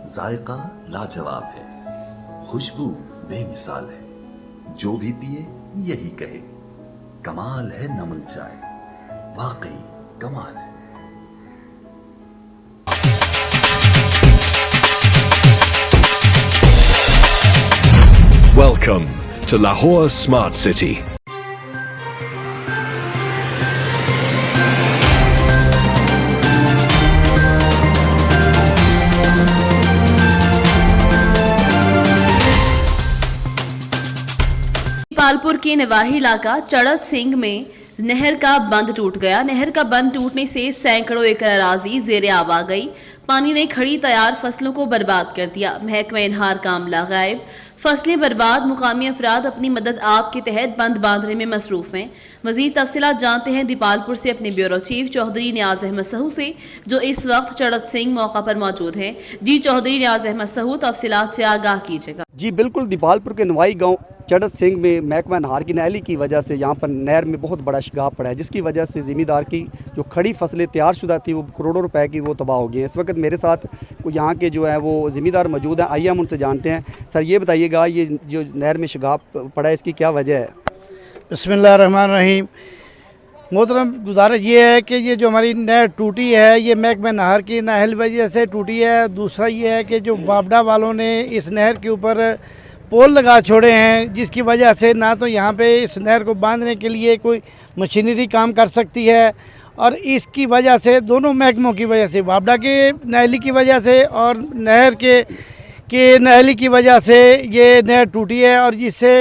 जायका लाजवाब है, खुशबू बेमिसाल है। जो भी पिए यही कहे, कमाल है नमल चाय, वाकई कमाल है। Welcome to Lahore Smart City. Palpur के नवाही इलाका चड़त सिंह में नहर का बंद टूट गया। नहर का बंद टूटने से सैकड़ों एकड़ अराजी ज़ेरे आब आ गई। पानी ने खड़ी तैयार फसलों को बर्बाद कर दिया। महकमा इनहार का अमला गायब, फसलें बर्बाद। मुकामी अफराद अपनी मदद आप के तहत बंद बांधने में मसरूफ हैं। मजीद तफसीलात जानते हैं दीपालपुर से अपने ब्यूरो चीफ चौधरी नियाज अहमद सहू से, जो इस वक्त चड़त सिंह मौका पर मौजूद हैं। जी चौधरी नियाज अहमद सहू, तफसीलात से आगाह कीजिएगा। जी बिल्कुल, दीपालपुर के नवाई गांव चड़त सिंह में महकमा नहार की नाली की वजह से यहाँ पर नहर में बहुत बड़ा शिगाब पड़ा है, जिसकी वजह से ज़मींदार की जो खड़ी फसलें तैयारशुदा थी वो करोड़ों रुपए की वो तबाह हो गई हैं। इस वक्त मेरे साथ यहाँ के जो है वो ज़मींदार मौजूद हैं, आइए हम उनसे जानते हैं। सर ये बताइएगा, ये जो नहर में शिगाब पड़ा है इसकी क्या वजह है? बिस्मिल्लाहिर्रहमानिर्रहीम। मोहतरम, गुजारिश ये है कि ये जो हमारी नहर टूटी है ये महकमा नहर की नाहल वजह से टूटी है। दूसरा ये है कि जो वापडा वालों ने इस नहर के ऊपर पोल लगा छोड़े हैं, जिसकी वजह से ना तो यहाँ पे इस नहर को बांधने के लिए कोई मशीनरी काम कर सकती है, और इसकी वजह से दोनों महकमों की वजह से, वापडा के नाहली की वजह से और नहर के नाहली की वजह से ये नहर टूटी है, और जिससे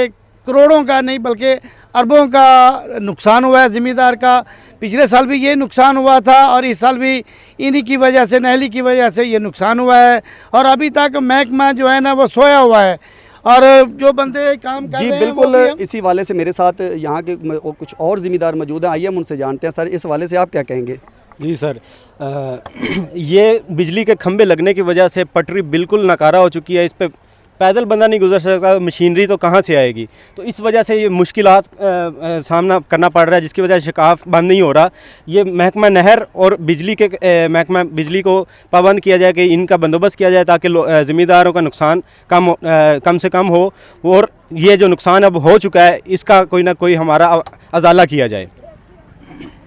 करोड़ों का नहीं बल्कि अरबों का नुकसान हुआ है ज़मींदार का। पिछले साल भी ये नुकसान हुआ था और इस साल भी इन्हीं की वजह से, नहली की वजह से ये नुकसान हुआ है। और अभी तक महकमा जो है ना वो सोया हुआ है, और जो बंदे काम कर जी रहे बिल्कुल, हैं इसी वाले से मेरे साथ यहाँ के कुछ और ज़मींदार मौजूद हैं, आइए हम उनसे जानते हैं। सर इस वाले से आप क्या कहेंगे? जी सर, ये बिजली के खंभे लगने की वजह से पटरी बिल्कुल नकारा हो चुकी है। इस पे पैदल बंदा नहीं गुजर सकता, मशीनरी तो कहाँ से आएगी। तो इस वजह से ये मुश्किलात सामना करना पड़ रहा है, जिसकी वजह से शिकाफ बंद नहीं हो रहा। ये महकमा नहर और बिजली के महकमा बिजली को पाबंद किया जाए कि इनका बंदोबस्त किया जाए, ताकि ज़मींदारों का नुकसान कम से कम हो, और ये जो नुकसान अब हो चुका है इसका कोई ना कोई हमारा अजाला किया जाए।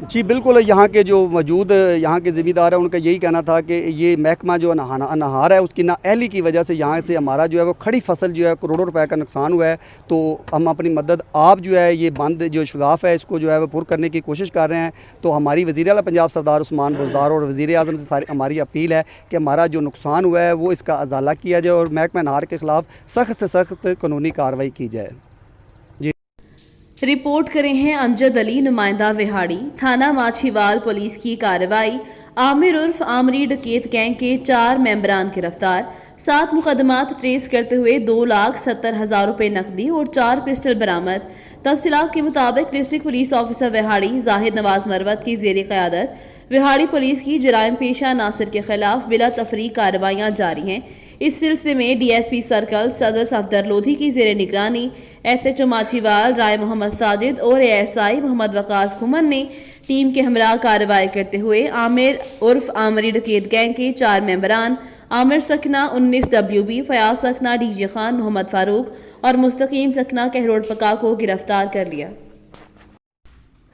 जी बिल्कुल, यहाँ के जो मौजूद यहाँ के ज़मींदार हैं उनका यही कहना था कि ये महकमा जो नहार है उसकी नाअहली की वजह से यहाँ से हमारा जो है वो खड़ी फसल जो है करोड़ों रुपए का नुकसान हुआ है। तो हम अपनी मदद आप जो है ये बंद जो शिगाफ है इसको जो है वो पुर करने की कोशिश कर रहे हैं। तो हमारी वज़ीर आला पंजाब सरदार उस्मान बुज़दार और वज़ीर आज़म से सारी हमारी अपील है कि हमारा जो नुकसान हुआ है वो इसका अजाला किया जाए और महकमा नहार के ख़िलाफ़ सख्त से सख्त कानूनी कार्रवाई की जाए। रिपोर्ट करें हैं अमजद अली, नुमाइंदा विहाड़ी। थाना माछीवाल पुलिस की कार्रवाई। आमिर उर्फ आमरी डकैत गैंग के 4 मेंबरान गिरफ्तार। 7 मुकदमात ट्रेस करते हुए 2,70,000 रुपये नकदी और 4 पिस्टल बरामद। तफसीलात के मुताबिक district police officer Vehari Zahid Nawaz Marwat की ज़ेर क़यादत विहाड़ी पुलिस की जराइम पेशा नासिर के खिलाफ बिला तफरीक कार्रवाइयाँ जारी हैं। इस सिलसिले में DSP सर्कल सदर सफदर लोधी की ज़ेर निगरानी SHO माछीवाल राय मोहम्मद साजिद और ASI मोहम्मद वकास घुमन ने टीम के हमरा कार्रवाई करते हुए आमिर उर्फ आमरी डकैत गैंग के 4 मेंबरान आमिर सकना 19 WB, फयाज सकना DJ खान, मोहम्मद फारूक और मुस्तकीम सकना कहरोड पका को गिरफ्तार कर लिया।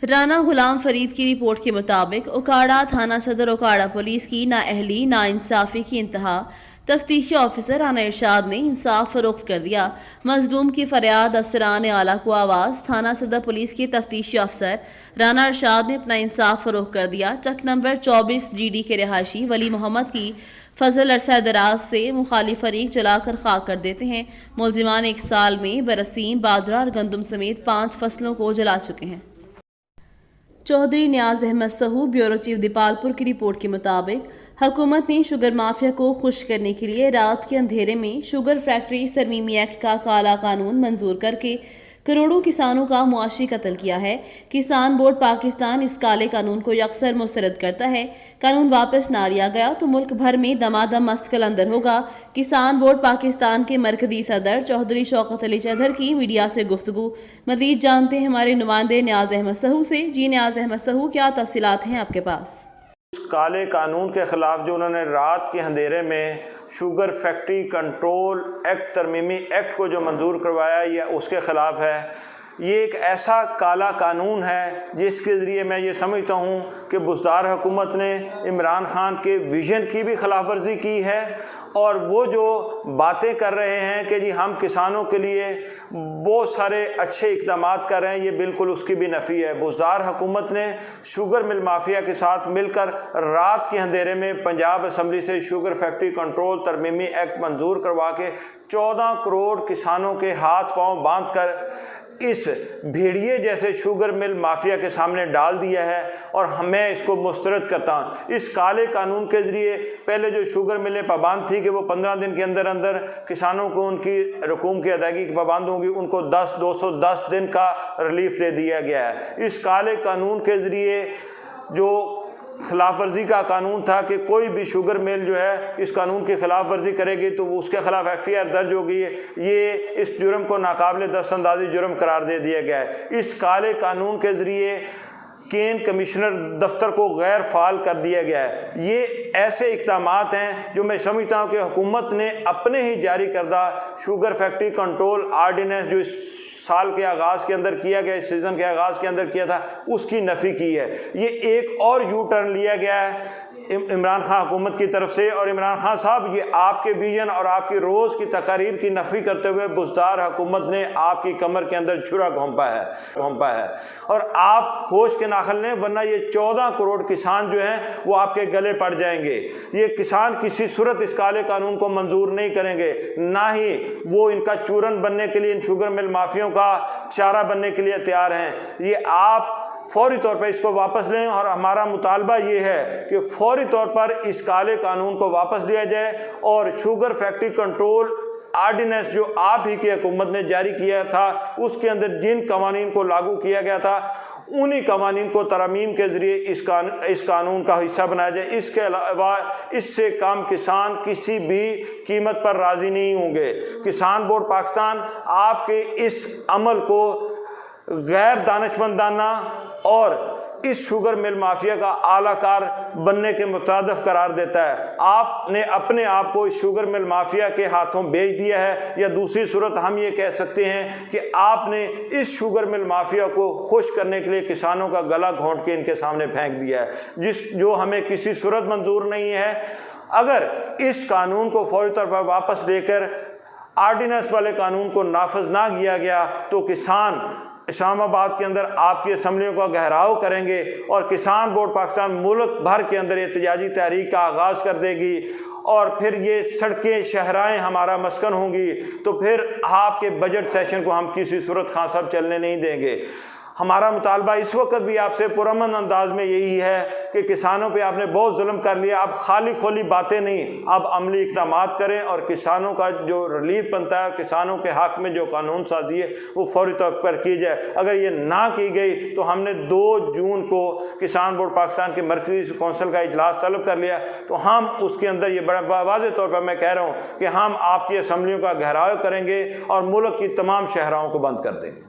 राना गुलाम फरीद की रिपोर्ट के मुताबिक उकाड़ा थाना सदर उकाड़ा पुलिस की नाअहली नाइंसाफ़ी की इंतहा। तफ्तीशी ऑफिसर राना इरशाद ने इंसाफ फरोख्त कर दिया। मजलूम की फरियाद अफसरान आला को आवाज़। थाना सदर पुलिस के तफ्तीशी अफसर राना इरशाद ने अपना इंसाफ फरोख्त कर दिया। चक नंबर 24 GD के रिहायशी वली मोहम्मद की फजल अरसा दराज से मुखालिफ फरीक जलाकर खाक कर देते हैं। मुलजिमान 1 साल में बरसीम, बाजरा और गंदम समेत 5 फसलों को जला चुके हैं। चौधरी नियाज अहमद सहू, ब्यूरो चीफ दीपालपुर की रिपोर्ट के मुताबिक हुकूमत ने शुगर माफिया को खुश करने के लिए रात के अंधेरे में शुगर फैक्ट्री तरमीमी एक्ट का काला कानून मंजूर करके करोड़ों किसानों का मुआशी कत्ल किया है। किसान बोर्ड पाकिस्तान इस काले कानून को यकसर मुस्तरद करता है। कानून वापस ना लिया गया तो मुल्क भर में दमादम मस्तकल अंदर होगा। किसान बोर्ड पाकिस्तान के मरकजी सदर चौधरी शौकत अली चौधरी की मीडिया से गुफ्तगू। मज़ीद जानते हैं हमारे नुमाइंदे नियाज अहमद सहू से। जी नियाज अहमद सहू, क्या तफसीलात हैं आपके पास? उस काले कानून के ख़िलाफ़ जो उन्होंने रात के अंधेरे में शुगर फैक्ट्री कंट्रोल एक्ट तरमीमी एक्ट को जो मंजूर करवाया, यह उसके ख़िलाफ़ है। ये एक ऐसा काला कानून है जिसके ज़रिए मैं ये समझता हूँ कि बुज़दार हुकूमत ने इमरान ख़ान के विज़न की भी खिलाफ वर्जी की है, और वो जो बातें कर रहे हैं कि जी हम किसानों के लिए बहुत सारे अच्छे इक़दाम कर रहे हैं, ये बिल्कुल उसकी भी नफ़ी है। बुज़दार हुकूमत ने शुगर मिल माफिया के साथ मिलकर रात के अंधेरे में पंजाब असम्बली से शुगर फैक्ट्री कंट्रोल तरमीमी एक्ट मंजूर करवा के 14 करोड़ किसानों के हाथ पांव बांध कर इस भेड़िए जैसे शुगर मिल माफिया के सामने डाल दिया है, और मैं इसको मुस्तरद करता हूँ। इस काले कानून के ज़रिए पहले जो शुगर मिलें पाबंद थी कि वो 15 दिन के अंदर अंदर किसानों को उनकी रकूम की अदायगी की पाबंद होंगी, उनको 210 दिन का रिलीफ दे दिया गया है। इस काले कानून के ज़रिए जो खिलाफ वर्जी का कानून था कि कोई भी शुगर मिल जो है इस कानून की खिलाफ वर्जी करेगी तो उसके खिलाफ FIR दर्ज होगी, ये इस जुर्म को नाकाबिले दस्तअंदाजी जुर्म करार दे दिया गया है। इस काले कानून के ज़रिए केन कमिश्नर दफ्तर को गैर फाल कर दिया गया है। ये ऐसे इक़दाम हैं जो मैं समझता हूँ कि हुकूमत ने अपने ही जारी करदा शुगर फैक्ट्री कंट्रोल आर्डीनेंस जो इस साल के आगाज़ के अंदर किया गया, इस सीज़न के आगाज़ के अंदर किया था, उसकी नफ़ी की है। ये एक और यू टर्न लिया गया है इमरान खान हुकूमत की तरफ से, और इमरान खान साहब ये आपके विजन और आपकी रोज़ की तकारीर की नफ़ी करते हुए बुज़दार हुकूमत ने आपकी कमर के अंदर छुरा घोंपा है और आप होश के नाखल लें, वरना ये 14 करोड़ किसान जो हैं वो आपके गले पड़ जाएंगे। ये किसान किसी सूरत इस काले कानून को मंजूर नहीं करेंगे, ना ही वो इनका चूरन बनने के लिए, इन शुगर मिल माफियों का चारा बनने के लिए तैयार हैं। ये आप फौरी तौर पर इसको वापस लें, और हमारा मुतालबा ये है कि फौरी तौर पर इस काले कानून को वापस लिया जाए और शुगर फैक्ट्री कंट्रोल आर्डीनेंस जो आप ही की हुकूमत ने जारी किया था, उसके अंदर जिन कवानीन को लागू किया गया था उन्हीं कवानीन को तरमीम के ज़रिए इस कानून का हिस्सा बनाया जाए। इसके अलावा इससे कम किसान किसी भी कीमत पर राज़ी नहीं होंगे। किसान बोर्ड पाकिस्तान आपके इस अमल को गैर दानिशमंदाना और इस शुगर मिल माफिया का आलाकार बनने के मुतादिफ करार देता है। आपने अपने आप को इस शुगर मिल माफिया के हाथों बेच दिया है, या दूसरी सूरत हम ये कह सकते हैं कि आपने इस शुगर मिल माफिया को खुश करने के लिए किसानों का गला घोंट के इनके सामने फेंक दिया है, जो हमें किसी सूरत मंजूर नहीं है। अगर इस कानून को फौरी तौर पर वापस लेकर आर्डीनेंस वाले कानून को नाफज ना किया गया तो किसान इस्लामाबाद के अंदर आपकी असम्बलियों का घेराव करेंगे और किसान बोर्ड पाकिस्तान मुल्क भर के अंदर एहतजाजी तहरीक का आगाज़ कर देगी, और फिर ये सड़कें शहराएं हमारा मस्कन होंगी। तो फिर आपके बजट सेशन को हम किसी सूरत खां साहब चलने नहीं देंगे। हमारा मुतालबा इस वक्त भी आपसे पुरअमन अंदाज में यही है कि किसानों पे आपने बहुत जुल्म कर लिया, अब खाली खोली बातें नहीं, अब अमली इक़दाम करें और किसानों का जो रिलीफ बनता है, किसानों के हक़ में जो कानून साजी है वो फौरी तौर पर की जाए। अगर ये ना की गई तो हमने 2 जून को किसान बोर्ड पाकिस्तान के मरकज़ी कौंसिल का इजलास तलब कर लिया, तो हम उसके अंदर ये बड़ा वाज़ेह तौर पर मैं कह रहा हूँ कि हम आपकी असम्बलियों का घेराव करेंगे और मुल्क की तमाम शहराओं को बंद कर देंगे।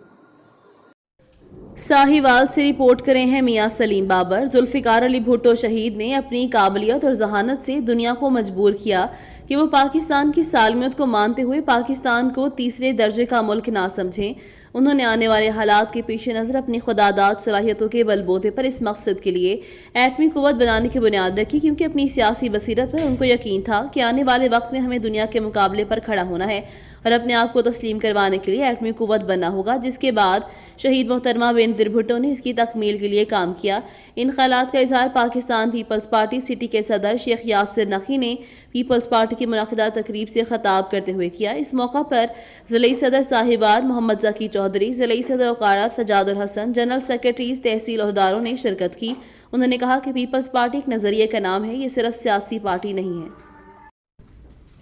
साहिवाल से रिपोर्ट करें हैं मियां सलीम बाबर। जुल्फ़िकार अली भुट्टो शहीद ने अपनी काबिलियत और जहानत से दुनिया को मजबूर किया कि वो पाकिस्तान की सालमियत को मानते हुए पाकिस्तान को तीसरे दर्जे का मुल्क ना समझें। उन्होंने आने वाले हालात के पेश नज़र अपनी खुदादाद सलाहियतों के बलबूते पर इस मकसद के लिए एटमी कुव्वत बनाने की बुनियाद रखी, क्योंकि अपनी सियासी बसीरत पर उनको यकीन था कि आने वाले वक्त में हमें दुनिया के मुकाबले पर खड़ा होना है और अपने आप को तस्लीम करवाने के लिए एटमी कुव्वत बनना होगा, जिसके बाद शहीद मोहतरमा बेनज़ीर भुट्टो ने इसकी तकमील के लिए काम किया। इन ख्यालात का इजहार पाकिस्तान पीपल्स पार्टी सिटी के सदर शेख यासिर नकी ने पीपल्स पार्टी की मुनाकिदा तकरीब से खताब करते हुए किया। इस मौका पर ज़िले सदर साहिवाल मोहम्मद ज़की चौधरी, ज़िले सदर ओकाड़ा सजादुल हसन, जनरल सेक्रेटरीज, तहसील अहदेदारों ने शिरकत की। उन्होंने कहा कि पीपल्स पार्टी एक नज़रिए का नाम है, ये सिर्फ सियासी पार्टी नहीं है।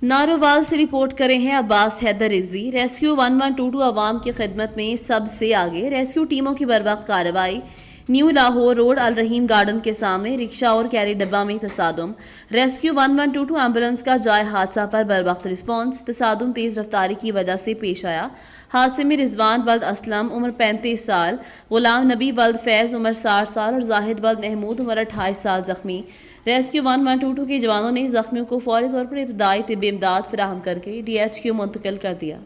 नारोवाल से रिपोर्ट करें हैं अब्बास हैदर रिजवी। रेस्क्यू 1122 आवाम की खिदमत में सबसे आगे। रेस्क्यू टीमों की बरवक्त कार्रवाई। न्यू लाहौर रोड अल रहीम गार्डन के सामने रिक्शा और कैरी डब्बा में तसादुम। रेस्क्यू 1122 एम्बुलेंस का जाए हादसा पर बरवक्त रिस्पॉन्स। तसादुम तेज़ रफ्तारी की वजह से पेश आया। हादसे में रिजवान वल्द असलम उम्र 35 साल, गुलाम नबी वल्द फैज़ उम्र 60 साल और जाहिद वल्द महमूद उम्र 28 साल जख्मी। रेस्क्यू 112 के जवानों ने जख्मियों को फौरी तौर पर इब्तदाई तिब्बी इमदाद फराहम करके DHQ मुंतकिल कर दिया।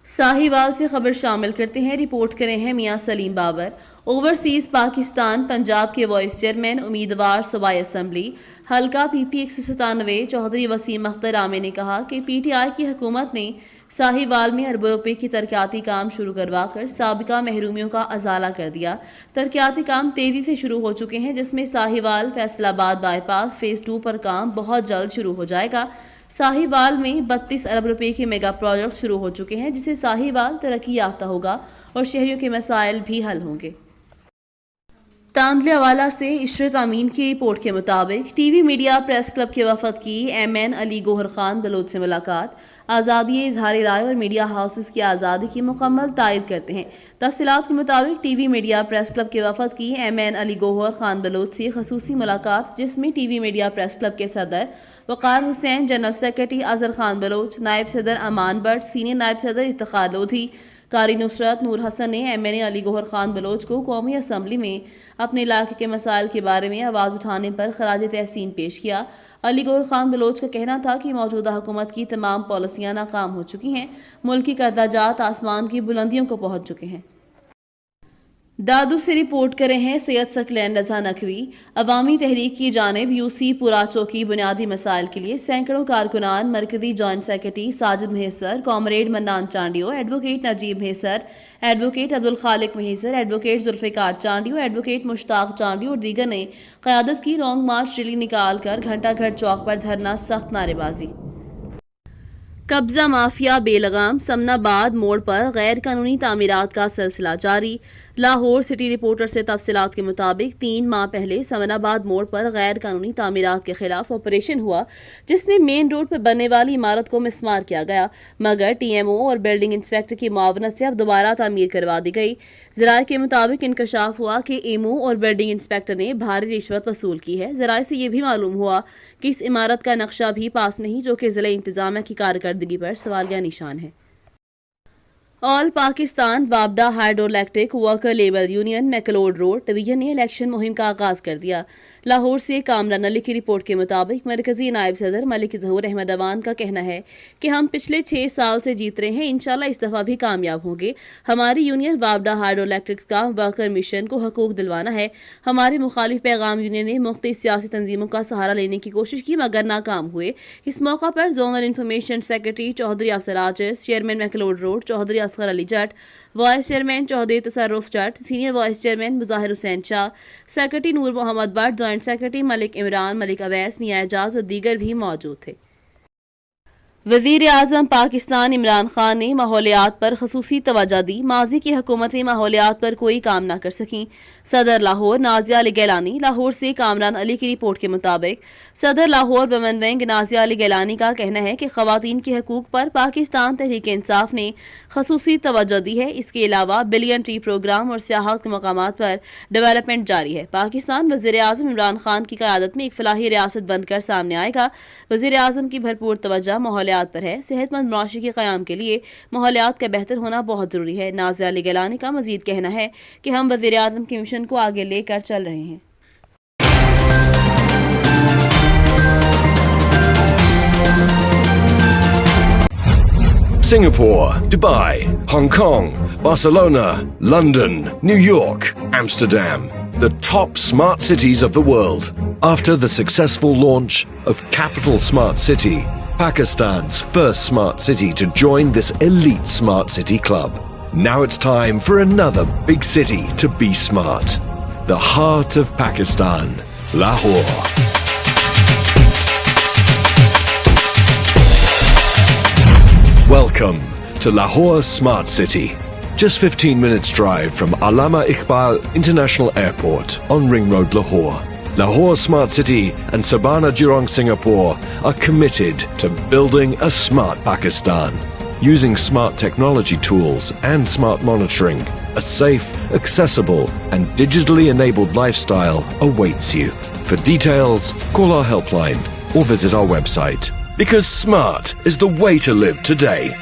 साहिवाल से खबर शामिल करते हैं। रिपोर्ट करें हैं मियां सलीम बाबर। ओवरसीज पाकिस्तान पंजाब के वाइस चेयरमैन उम्मीदवार सूबाई असम्बली हल्का PP 197 चौधरी वसीम अख्तर आमे ने कहा कि PTI की हुकूमत ने साहिवाल में अरबों रुपए की तरक्याती काम शुरू करवाकर साबिका महरूमियों का अजाला कर दिया। तरक्याती काम तेजी से शुरू हो चुके हैं, जिसमें साहिवाल फैसलाबाद बाईपास फेज़ 2 पर काम बहुत जल्द शुरू हो जाएगा। साहिवाल में 32 अरब रुपए के मेगा प्रोजेक्ट शुरू हो चुके हैं, जिससे साहिवाल तरक्की याफ्ता होगा और शहरियों के मसाइल भी हल होंगे। तांदलेवाला से इशरत अमीन की रिपोर्ट के मुताबिक टीवी मीडिया प्रेस क्लब के वफद की MN अली गोहर खान बलोच से मुलाकात आज़ादी इजहार राय और मीडिया हाउसेस की आज़ादी की मुकम्मल तायद करते हैं। तफसीलात के मुताबिक टीवी मीडिया प्रेस क्लब के वफद की MN अली गोहर खान बलोच से खसूसी मुलाकात, जिसमें टीवी मीडिया प्रेस क्लब के सदर वक़ार हुसैन, जनरल सेक्रेटरी अजहर खान बलोच, नायब सदर अमान भट्ट, सीनियर नायब सदर इफ्तिखार लोधी, कारी नुसरत नूर हसन ने MN अली गोहर खान बलोच को कौमी असम्बली में अपने इलाके के मसाइल के बारे में आवाज़ उठाने पर खराज तहसीन पेश किया। अली गोहर खान बलोच का कहना था कि मौजूदा हुकूमत की तमाम पॉलिसियाँ नाकाम हो चुकी हैं, मुल्क की कर्दाजात आसमान की बुलंदियों को पहुँच चुके हैं। दादू से रिपोर्ट करें हैं सैयद सकलैन रजा नकवी। अवामी तहरीक की जानिब UC पुरा चौकी बुनियादी मसाइल के लिए सैकड़ों कारकुनान, मरकजी joint secretary Sajid Mehsar, comrade Mannan Chandio, advocate Najeeb Mehsar, advocate Abdul Khaliq Mehsar, advocate Zulfiqar Chandio, advocate Mushtaq Chandio और दीगर ने क़यादत की लॉन्ग मार्च रैली निकाल कर घंटाघर चौक पर धरना सख्त नारेबाजी। कब्जा माफिया बेलगाम समनाबाद मोड़ पर गैर कानूनी तामीरात का सिलसिला जारी। लाहौर सिटी रिपोर्टर से तफसीलात के मुताबिक 3 माह पहले समनाबाद मोड़ पर गैर कानूनी तामीरात के खिलाफ ऑपरेशन हुआ, जिसमें मेन रोड पर बनने वाली इमारत को मिसमार किया गया, मगर TMO और बिल्डिंग इंस्पेक्टर की मुआवनत से अब दोबारा तामीर करवा दी गई। ज़राए के मुताबिक इंकशाफ हुआ कि EMO और बिल्डिंग इंस्पेक्टर ने भारी रिश्वत वसूल की है। ज़राए से यह भी मालूम हुआ कि इस इमारत का नक्शा भी पास नहीं, जो कि ज़िला इंतजामिया की कारकर्दगी पर सवालिया निशान है। ऑल पाकिस्तान वाबडा hydroelectric worker labour union McLeod road division ने इलेक्शन मुहिम का आगाज कर दिया। लाहौर से कामरान अली की रिपोर्ट के मुताबिक मरकजी नायब सदर मलिक ज़हूर अहमद अवान का कहना है कि हम पिछले 6 साल से जीत रहे हैं, इंशाल्लाह इस दफ़ा भी कामयाब होंगे। हमारी यूनियन वाबडा हाइड्रोइलेक्ट्रिक का वर्कर मिशन को हकूक दिलवाना है। हमारे मुखालिफ पैगाम यूनियन ने मुख्तलिफ सियासी तंजीमों का सहारा लेने की कोशिश की, मगर नाकाम हुए। इस मौका पर zonal information secretary Chaudhry Afsar Aajiz, chairman McLeod road Chaudhry Asghar Ali Jat, vice chairman Chaudhry Tasarruf Jat, senior vice chairman Mujahir Hussain Shah, secretary Noor Mohammad Bhatt, joint secretary Malik Imran, Malik Awais, Mian Ejaz और दीगर भी मौजूद थे। वज़ीर आज़म पाकिस्तान इमरान खान ने माहौलियात पर खसूसी तवज्जो दी। माजी की हुकूमतें माहौलियात पर कोई काम ना कर सकीं। सदर लाहौर नाजिया अली गैलानी। लाहौर से कामरान अली की रिपोर्ट के मुताबिक सदर लाहौर वुमेन विंग नाजिया अली गैलानी का कहना है कि ख़वातीन के हकूक़ पर पाकिस्तान तहरीक इंसाफ ने खसूसी तवज्जो दी है। इसके अलावा बिलियन ट्री प्रोग्राम और सियाहत के मकामात पर डेवलपमेंट जारी है। पाकिस्तान वज़ीर आज़म इमरान खान की क़यादत में एक फलाही रियासत बनकर सामने आएगा। वज़ीर आज़म की भरपूर तवज्जो माहौलियात पर है। सेहतमंद मुआशरे के क़याम के लिए माहौलियात का बेहतर होना बहुत ज़रूरी है। नाज़िया अली गैलानी का मज़ीद कहना है कि हम वज़ीर आज़म के मिशन को आगे लेकर चल रहे हैं। Singapore, Dubai, Hong Kong, Barcelona, London, New York, Amsterdam, the top smart cities of the world. After the successful launch of Capital Smart City, Pakistan's first smart city to join this elite smart city club, now it's time for another big city to be smart. The heart of Pakistan, Lahore. Welcome to Lahore Smart City. Just 15 minutes drive from Allama Iqbal International Airport on Ring Road, Lahore. Lahore Smart City and Sabana Jurong Singapore are committed to building a smart Pakistan. Using smart technology tools and smart monitoring, a safe, accessible and digitally enabled lifestyle awaits you. For details, call our helpline or visit our website. Because smart is the way to live today.